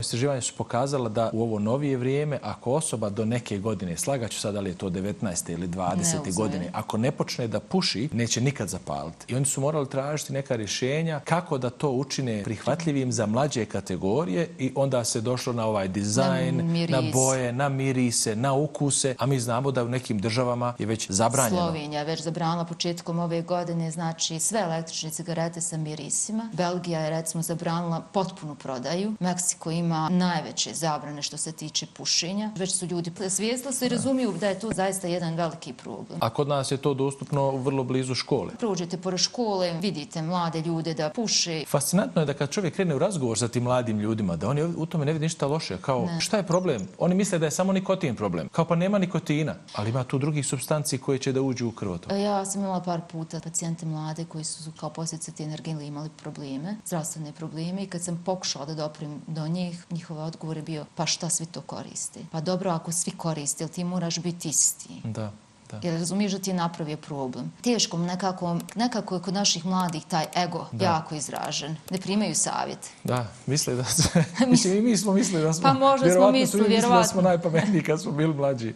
Istraživanja su pokazala da u ovo novije vrijeme, ako osoba do neke godine, slagaću sad da li je to 19. ili 20. godine, ako ne počne da puši, neće nikad zapaliti. I oni su morali tražiti neka rješenja kako da to učine prihvatljivim za mlađe kategorije i onda se došlo na ovaj dizajn, na boje, na mirise, na ukuse, a mi znamo da u nekim državama je već zabranjeno. Slovenija je već zabranila početkom ove godine, znači sve električne cigarete sa mirisima. Belgija je recimo zabranila potpunu prodaju. Meksiko ima najveće zabrane što se tiče pušenja. Već su ljudi svjesni se i razumiju da je to zaista jedan veliki problem. A kod nas je to dostupno vrlo blizu škole. Prođete pored škole, vidite mlade ljude da puše. Fascinantno je da kad čovjek krene u razgovor sa tim mladim ljudima, da oni u tome ne vidi ništa loše. Kao, šta je problem? Oni misle da je samo nikotin problem. Kao, pa nema nikotina, ali ima tu drugih supstanci koje će da uđu u krvotok. Ja sam imala par puta pacijente mlade koji su kao posljedice te energije imali probleme, zdravstvene probleme, i kad sam pokušala da doprem do njih, njihov odgovor je bio, pa šta svi to koriste? Pa dobro, ako svi koriste, ili ti moraš biti isti? Da. Jer razumiješ da ti je napravio problem. Teško, nekako je kod naših mladih taj ego jako izražen. Ne primaju savjet. Da, misle da se... Mislim, i mi smo mislili da smo... Pa možda smo mislili, da smo najpametniji kad smo bili mlađi.